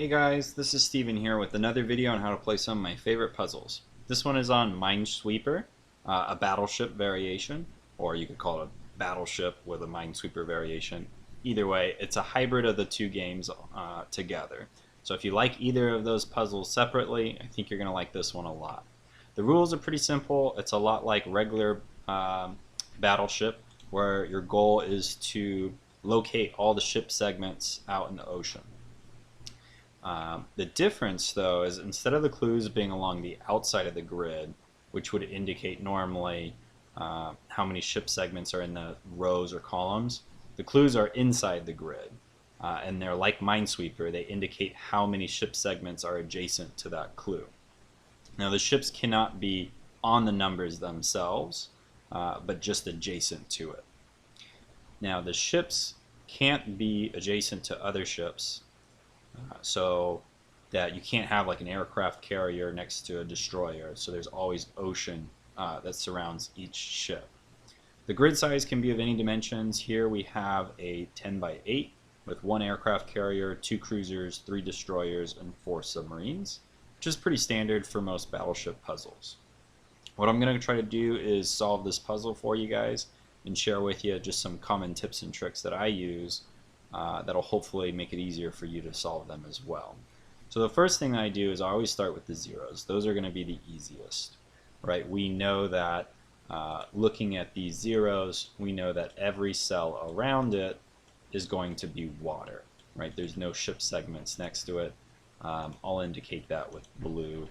Hey guys, this is Steven here with another video on how to play some of my favorite puzzles. This one is on Minesweeper, a battleship variation, or you could call it a battleship with a Minesweeper variation. Either way, it's a hybrid of the two games together. So if you like either of those puzzles separately, I think you're going to like this one a lot. The rules are pretty simple. It's a lot like regular battleship, where your goal is to locate all the ship segments out in the ocean. The difference, though, is instead of the clues being along the outside of the grid, which would indicate normally how many ship segments are in the rows or columns, the clues are inside the grid. And they're like Minesweeper, they indicate how many ship segments are adjacent to that clue. Now, the ships cannot be on the numbers themselves, but just adjacent to it. Now, the ships can't be adjacent to other ships. So that you can't have like an aircraft carrier next to a destroyer, so there's always ocean that surrounds each ship. The grid size can be of any dimensions. Here we have a 10 by 8 with 1 aircraft carrier, 2 cruisers, 3 destroyers, and 4 submarines, which is pretty standard for most battleship puzzles. What I'm going to try to do is solve this puzzle for you guys and share with you just some common tips and tricks that I use that'll hopefully make it easier for you to solve them as well. So the first thing I do is I always start with the zeros. Those are going to be the easiest, right? We know that looking at these zeros, we know that every cell around it is going to be water, right? There's no ship segments next to it. I'll indicate that with blue,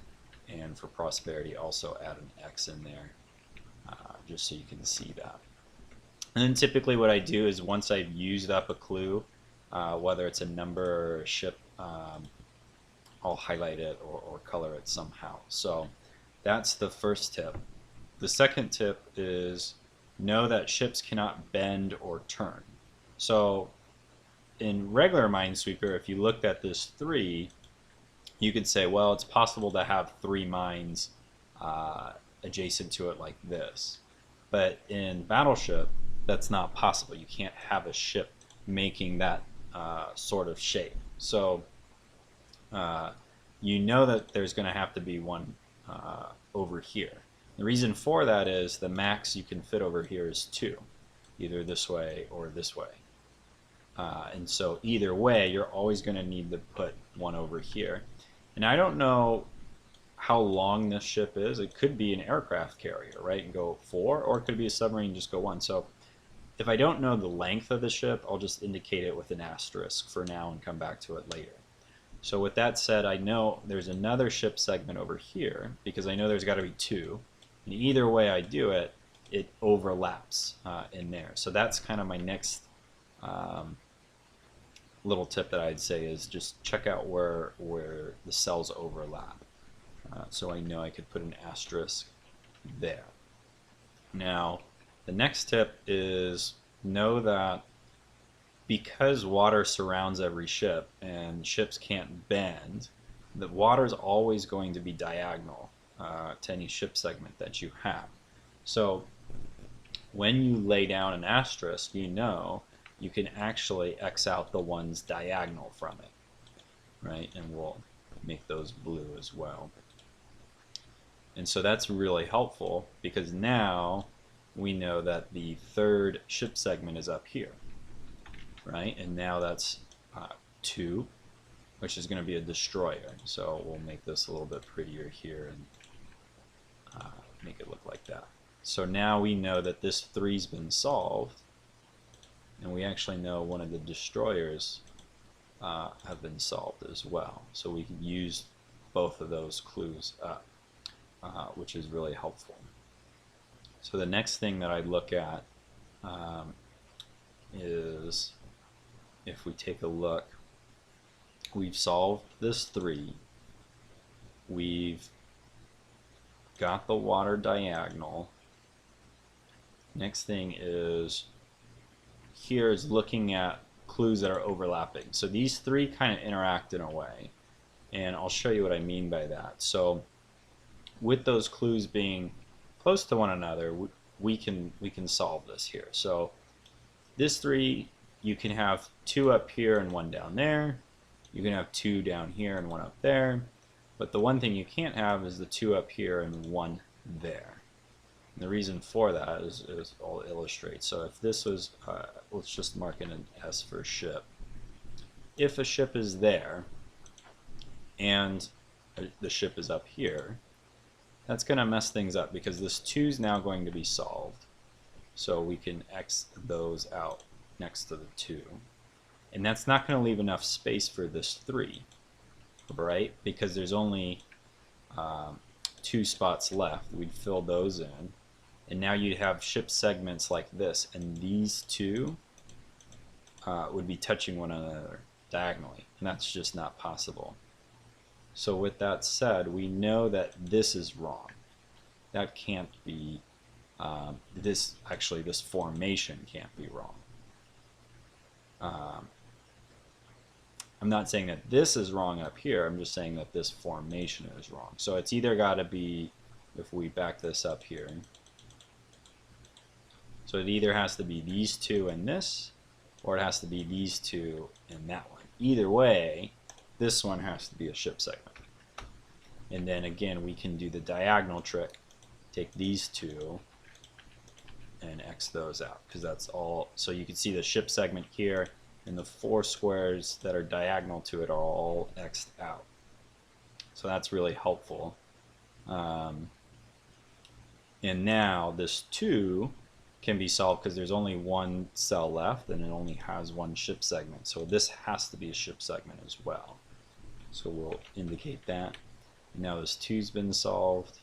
and for prosperity also add an X in there just so you can see that. And then typically what I do is once I've used up a clue, whether it's a number or a ship, I'll highlight it or color it somehow. So that's the first tip. The second tip is know that ships cannot bend or turn. So in regular Minesweeper, if you looked at this 3, you could say, well, it's possible to have 3 mines adjacent to it like this. But in Battleship, that's not possible. You can't have a ship making that sort of shape. So you know that there's going to have to be one over here. The reason for that is the max you can fit over here is 2, either this way or this way. And so either way, you're always going to need to put one over here. And I don't know how long this ship is. It could be an aircraft carrier, right, and go 4, or it could be a submarine, just go 1. So if I don't know the length of the ship, I'll just indicate it with an asterisk for now and come back to it later. So with that said, I know there's another ship segment over here because I know there's got to be 2. And either way I do it, it overlaps in there. So that's kind of my next little tip that I'd say is just check out where the cells overlap. So I know I could put an asterisk there. Now, the next tip is know that because water surrounds every ship and ships can't bend, the water is always going to be diagonal to any ship segment that you have. So when you lay down an asterisk, you know you can actually X out the ones diagonal from it, right? And we'll make those blue as well. And so that's really helpful because now we know that the 3rd ship segment is up here, right? And now that's 2, which is going to be a destroyer. So we'll make this a little bit prettier here and make it look like that. So now we know that this 3's been solved, and we actually know one of the destroyers have been solved as well. So we can use both of those clues up, which is really helpful. So the next thing that I look at is if we take a look, we've solved this 3. We've got the water diagonal. Next thing is here is looking at clues that are overlapping. So these 3 kind of interact in a way, and I'll show you what I mean by that. So with those clues being close to one another, we can solve this here. So this 3, you can have 2 up here and 1 down there, You can have 2 down here and 1 up there, but the one thing you can't have is the 2 up here and 1 there. And the reason for that is I'll illustrate. So if this was, let's just mark in an S for ship. If a ship is there and the ship is up here, that's going to mess things up because this 2 is now going to be solved. So we can X those out next to the 2. And that's not going to leave enough space for this 3, right? Because there's only 2 spots left. We'd fill those in. And now you'd have ship segments like this, and these 2 would be touching one another diagonally. And that's just not possible. So with that said, we know that this is wrong. That can't be, this formation can't be wrong. I'm not saying that this is wrong up here, I'm just saying that this formation is wrong. So it's either got to be, if we back this up here, so it either has to be these 2 and this, or it has to be these 2 and that one. Either way, this one has to be a ship segment. And then again, we can do the diagonal trick, take these 2 and X those out, because that's all. So you can see the ship segment here, and the 4 squares that are diagonal to it are all X'd out. So that's really helpful. And now this 2 can be solved because there's only 1 cell left and it only has 1 ship segment. So this has to be a ship segment as well. So we'll indicate that. And now this 2's been solved.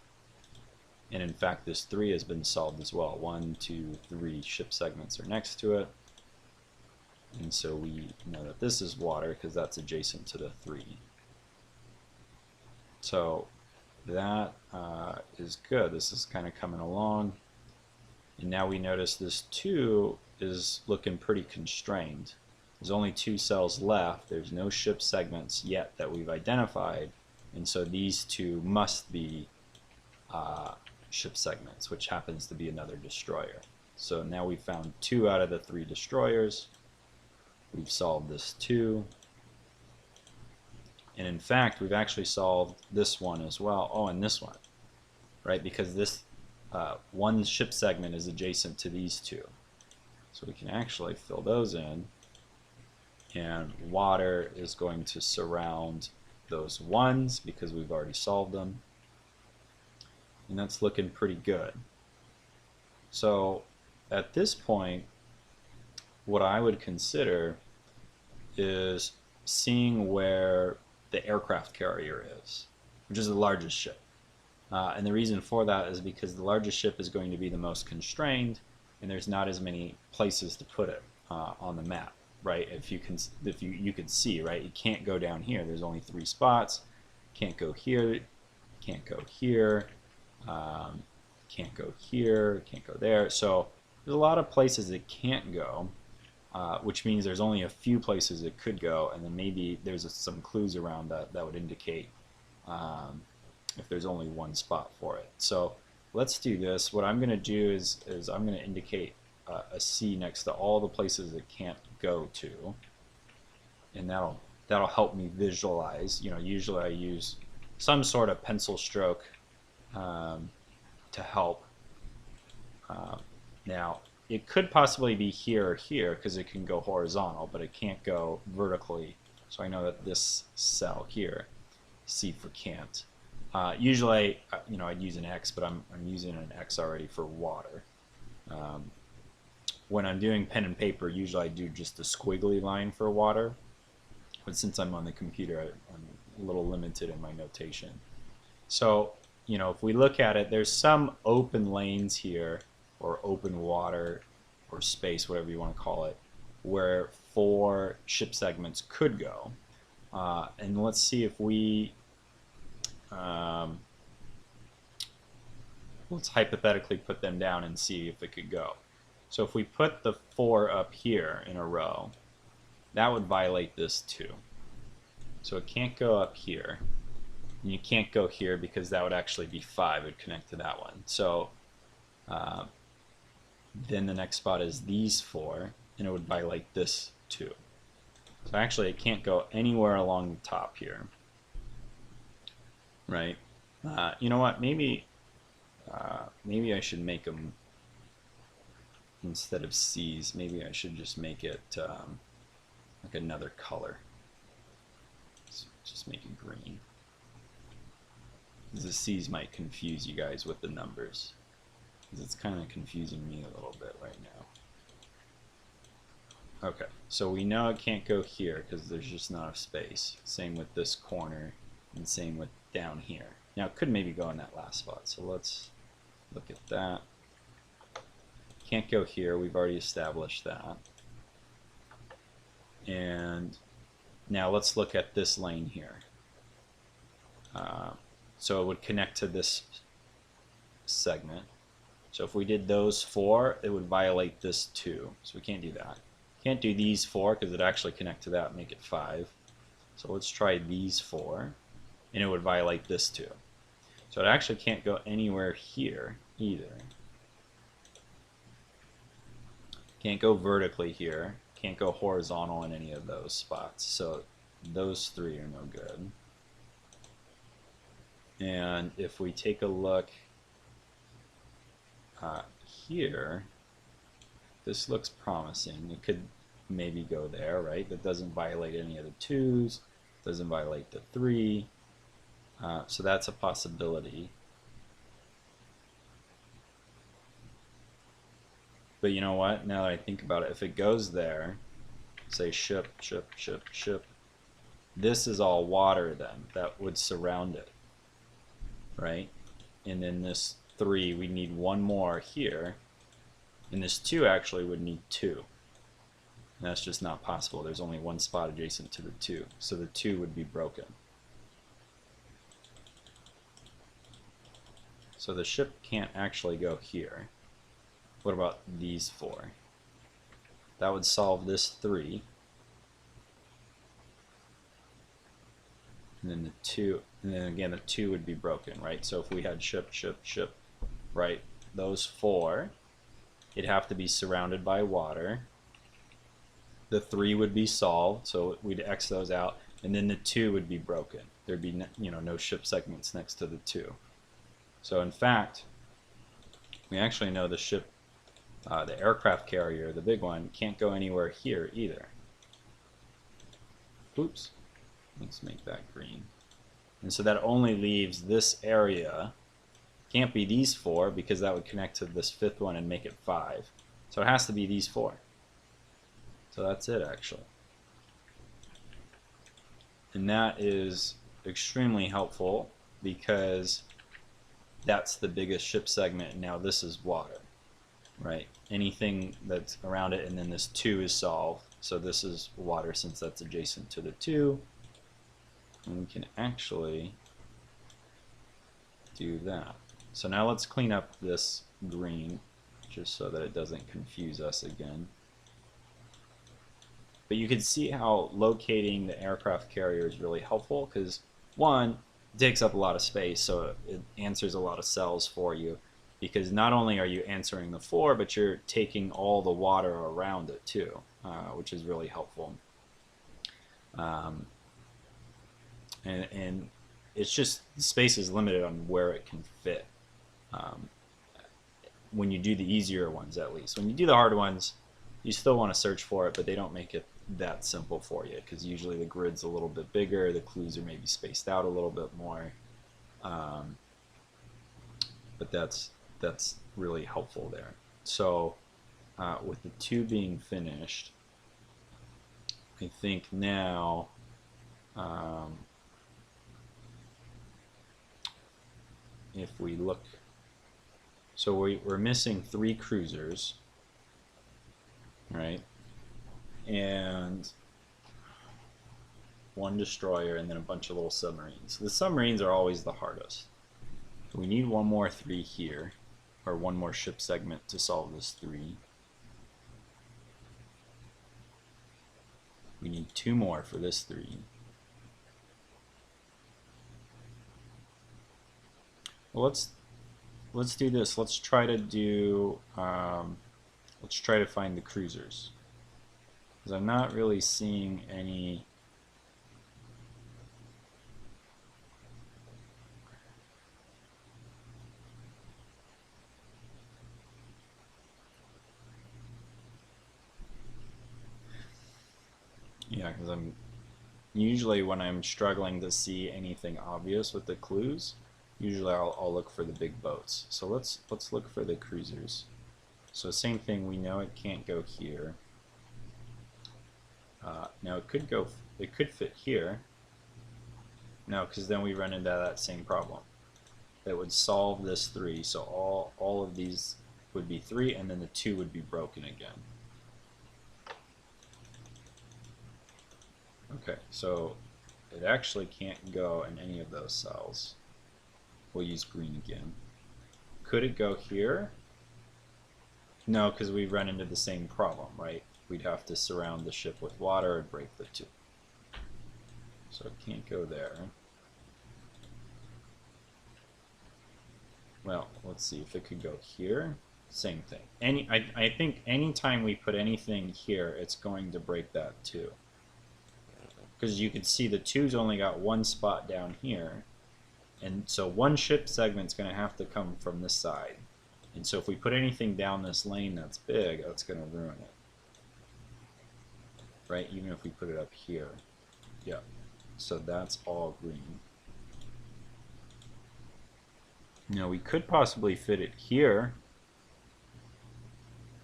And in fact, this 3 has been solved as well. 1, 2, 3 ship segments are next to it. And so we know that this is water because that's adjacent to the 3. So that is good. This is kind of coming along. And now we notice this 2 is looking pretty constrained. There's only 2 cells left. There's no ship segments yet that we've identified. And so these 2 must be ship segments, which happens to be another destroyer. So now we've found 2 out of the 3 destroyers. We've solved this 2. And in fact, we've actually solved this one as well. Oh, and this one, right? Because this one ship segment is adjacent to these 2. So we can actually fill those in. And water is going to surround those 1s because we've already solved them. And that's looking pretty good. So at this point, what I would consider is seeing where the aircraft carrier is, which is the largest ship. And the reason for that is because the largest ship is going to be the most constrained, and there's not as many places to put it on the map, right? If you could see, right, it can't go down here. There's only 3 spots. Can't go here. Can't go here. Can't go here. Can't go there. So there's a lot of places it can't go. Which means there's only a few places it could go, and then maybe there's some clues around that would indicate if there's only 1 spot for it. So let's do this. What I'm going to do is I'm going to indicate a C next to all the places it can't go to, and that'll help me visualize. You know, usually I use some sort of pencil stroke to help. Now, it could possibly be here or here because it can go horizontal, but it can't go vertically. So I know that this cell here, C for can't. Usually, you know, I'd use an X, but I'm using an X already for water. When I'm doing pen and paper, usually I do just a squiggly line for water. But since I'm on the computer, I'm a little limited in my notation. So, you know, if we look at it, there's some open lanes here, or open water, or space, whatever you want to call it, where 4 ship segments could go. And let's see if we, let's hypothetically put them down and see if it could go. So if we put the 4 up here in a row, that would violate this 2. So it can't go up here. And you can't go here because that would actually be 5. It would connect to that one. So then the next spot is these 4, and it would violate this 2. So actually it can't go anywhere along the top here, right? You know what? Maybe I should make them, instead of C's, maybe I should just make it like another color. Just make it green. The C's might confuse you guys with the numbers, because it's kind of confusing me a little bit right now. Okay, so we know it can't go here because there's just not enough space. Same with this corner, and same with down here. Now it could maybe go in that last spot, so let's look at that. Can't go here, we've already established that. And now let's look at this lane here. So it would connect to this segment. So if we did those 4, it would violate this 2. So we can't do that. Can't do these 4 because it actually connect to that and make it 5. So let's try these 4, and it would violate this 2. So it actually can't go anywhere here either. Can't go vertically here. Can't go horizontal in any of those spots. So those 3 are no good. And if we take a look here, this looks promising. It could maybe go there, right? That doesn't violate any of the 2s, doesn't violate the 3. So that's a possibility. But you know what? Now that I think about it, if it goes there, say ship, ship, ship, ship, this is all water then. That would surround it, right? And then this 3, we need 1 more here. And this 2 actually would need 2. And that's just not possible. There's only 1 spot adjacent to the 2. So the 2 would be broken. So the ship can't actually go here. What about these 4? That would solve this 3. And then the 2, and then again the 2 would be broken, right? So if we had ship, ship, ship, right, those 4, it'd have to be surrounded by water. The 3 would be solved, so we'd X those out, and then the 2 would be broken. There'd be no ship segments next to the 2. So in fact, we actually know the ship, the aircraft carrier, the big one, can't go anywhere here either. Oops. Let's make that green. And so that only leaves this area. Can't be these 4 because that would connect to this 5th one and make it 5. So it has to be these 4. So that's it actually. And that is extremely helpful because that's the biggest ship segment, and now this is water, right? Anything that's around it, and then this 2 is solved. So this is water since that's adjacent to the 2. And we can actually do that. So now let's clean up this green just so that it doesn't confuse us again. But you can see how locating the aircraft carrier is really helpful because, one, it takes up a lot of space, so it answers a lot of cells for you, because not only are you answering the 4, but you're taking all the water around it too, which is really helpful. And it's just, space is limited on where it can fit. When you do the easier ones, at least. When you do the hard ones, you still want to search for it, but they don't make it that simple for you, because usually the grid's a little bit bigger, the clues are maybe spaced out a little bit more. But that's really helpful there. So with the 2 being finished, I think now if we look, so we're missing 3 cruisers, right? And 1 destroyer, and then a bunch of little submarines. The submarines are always the hardest. We need 1 more 3 here, or 1 more ship segment to solve this 3. We need 2 more for this 3. Well, let's do this. Let's try to do let's try to find the cruisers. Because I'm not really seeing any. Yeah, because I'm usually when I'm struggling to see anything obvious with the clues, usually I'll look for the big boats. So let's look for the cruisers. So same thing, we know it can't go here. Now it could fit here. No, because then we run into that same problem. That would solve this 3, so all of these would be 3, and then the 2 would be broken again. Okay, so it actually can't go in any of those cells. We'll use green again. Could it go here? No, because we run into the same problem, right? We'd have to surround the ship with water and break the 2. So it can't go there. Well, let's see if it could go here. Same thing. I think anytime we put anything here, it's going to break that 2. Because you can see the 2's only got one spot down here. And so one ship segment's going to have to come from this side. And so if we put anything down this lane that's big, that's going to ruin it. Right? Even if we put it up here. Yeah. So that's all green. Now we could possibly fit it here,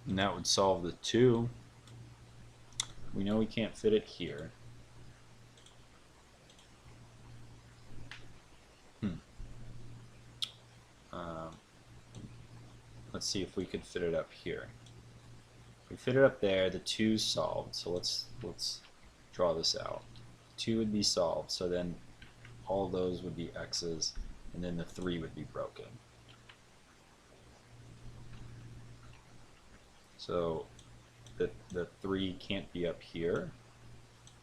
and that would solve the 2. We know we can't fit it here. Let's see if we could fit it up here. If we fit it up there, the 2's solved. So let's draw this out. 2 would be solved, so then all those would be X's, and then the 3 would be broken. So the 3 can't be up here.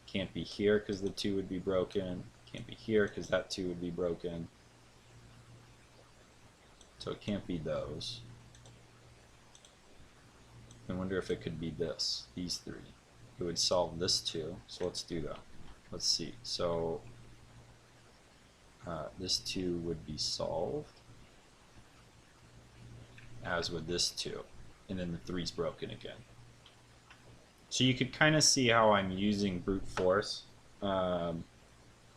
Can't be here because the 2 would be broken. Can't be here because that 2 would be broken. So it can't be those. I wonder if it could be these 3. It would solve this 2. So let's do that. Let's see. So this 2 would be solved, as would this 2. And then the 3's broken again. So you could kind of see how I'm using brute force. And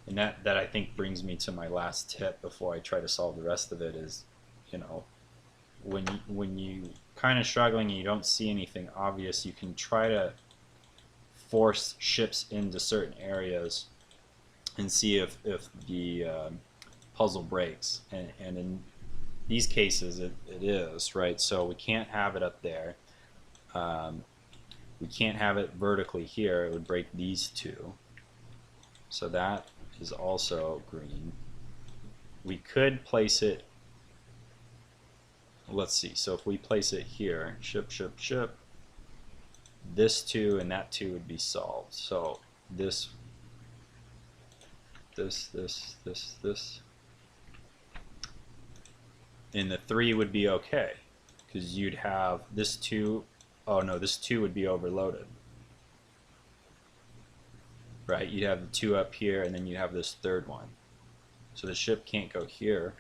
that I think brings me to my last tip before I try to solve the rest of it is, you know, when you kind of struggling and you don't see anything obvious, you can try to force ships into certain areas and see if the puzzle breaks. And in these cases it is, right? So we can't have it up there. We can't have it vertically here. It would break these 2. So that is also green. We could place it, let's see, so if we place it here, ship, this 2 and that 2 would be solved. So this, and the 3 would be okay, because you'd have this 2, oh no, this 2 would be overloaded. Right, you'd have the 2 up here, and then you have this 3rd one. So the ship can't go here.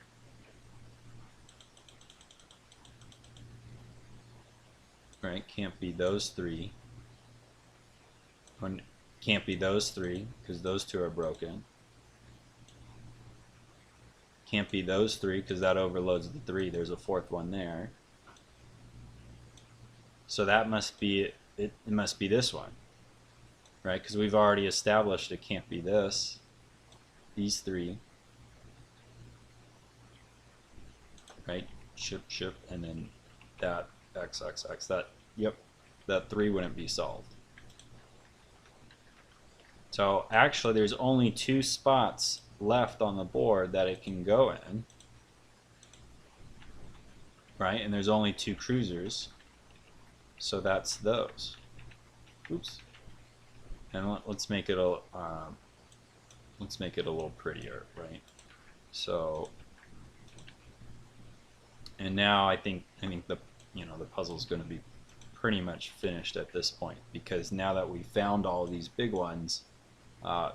Right, can't be those 3. Can't be those 3, because those 2 are broken. Can't be those 3, because that overloads the 3. There's a 4th one there. So that must be it must be this one. Right, because we've already established it can't be these 3, right? Ship, and then that X, that, yep, that 3 wouldn't be solved. So actually there's only 2 spots left on the board that it can go in, right? And there's only 2 cruisers, so that's those. Oops. And let's make it a little prettier, right? So, and now I think the puzzle's going to be pretty much finished at this point, because now that we found all these big ones,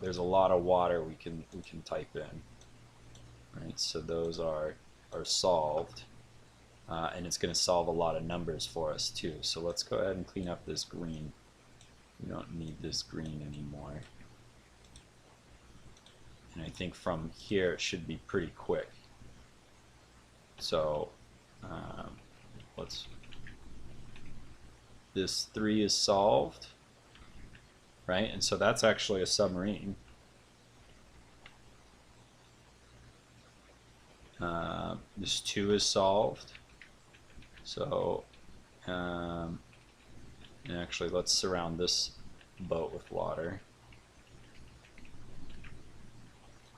there's a lot of water we can type in. Right, so those are solved, and it's going to solve a lot of numbers for us too. So let's go ahead and clean up this green. We don't need this green anymore. And I think from here it should be pretty quick. So this 3 is solved, right? And so that's actually a submarine. This 2 is solved. So and actually let's surround this boat with water.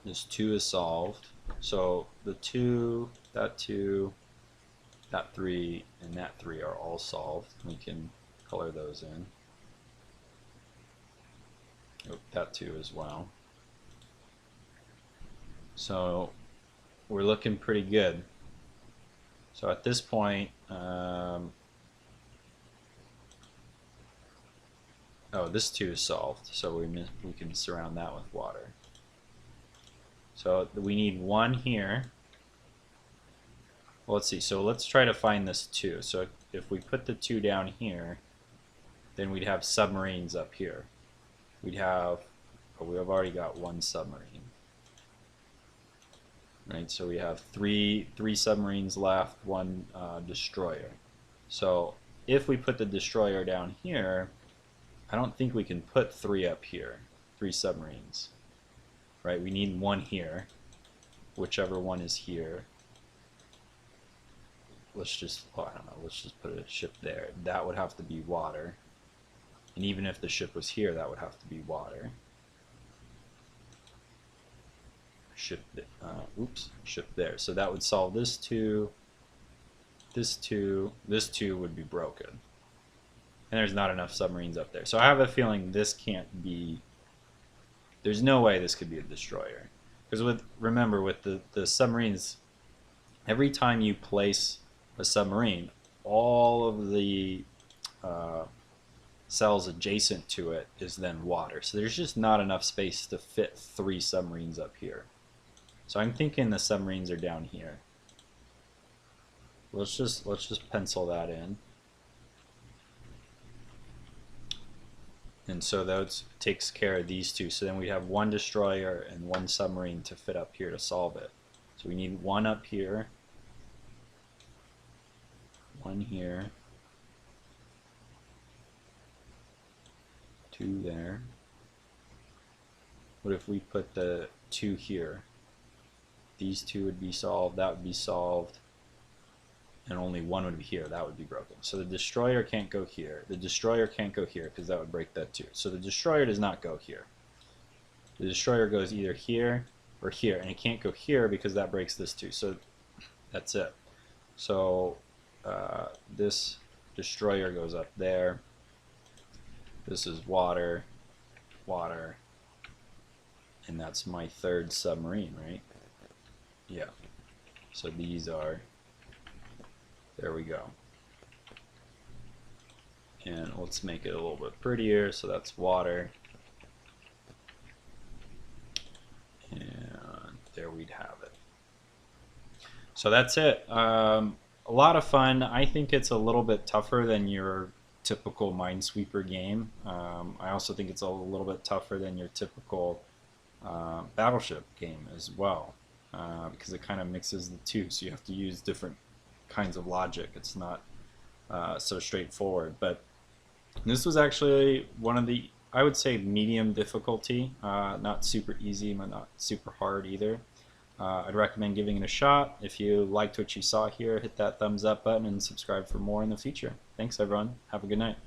This 2 is solved. So the 2, that 2, that 3, and that 3 are all solved. We can color those in. Oh, that 2 as well. So we're looking pretty good. So at this point, oh, this 2 is solved. So we can surround that with water. So we need 1 here. Well, let's see. So let's try to find this 2. So if we put the 2 down here, then we'd have submarines up here. We'd have, oh, we have already got 1 submarine. Right, so we have three submarines left, 1 destroyer. So if we put the destroyer down here, I don't think we can put 3 up here, 3 submarines. Right, we need 1 here, whichever one is here. Let's just, oh, I don't know, let's just put a ship there. That would have to be water. And even if the ship was here, that would have to be water. Ship, ship there. So that would solve this 2, this 2, this 2 would be broken. And there's not enough submarines up there. So I have a feeling this can't be, there's no way this could be a destroyer. Because remember, with the submarines, every time you place a submarine, all of the cells adjacent to it is then water. So there's just not enough space to fit 3 submarines up here. So I'm thinking the submarines are down here. Let's just pencil that in. And so that takes care of these 2. So then we have 1 destroyer and 1 submarine to fit up here to solve it. So we need 1 up here, 1 here, 2 there. What if we put the 2 here? These 2 would be solved, that would be solved, and only 1 would be here. That would be broken. So the destroyer can't go here. The destroyer can't go here because that would break that 2. So the destroyer does not go here. The destroyer goes either here or here, and it can't go here because that breaks this 2. So that's it. So this destroyer goes up there. This is water, water, and that's my 3rd submarine, right? Yeah. So these are, there we go. And let's make it a little bit prettier. So that's water. And there we'd have it. So that's it. A lot of fun. I think it's a little bit tougher than your typical Minesweeper game. I also think it's a little bit tougher than your typical Battleship game as well, because it kind of mixes the 2, so you have to use different kinds of logic. It's not so straightforward. But this was actually one of the, I would say, medium difficulty, not super easy, but not super hard either. I'd recommend giving it a shot. If you liked what you saw here, hit that thumbs up button and subscribe for more in the future. Thanks everyone. Have a good night.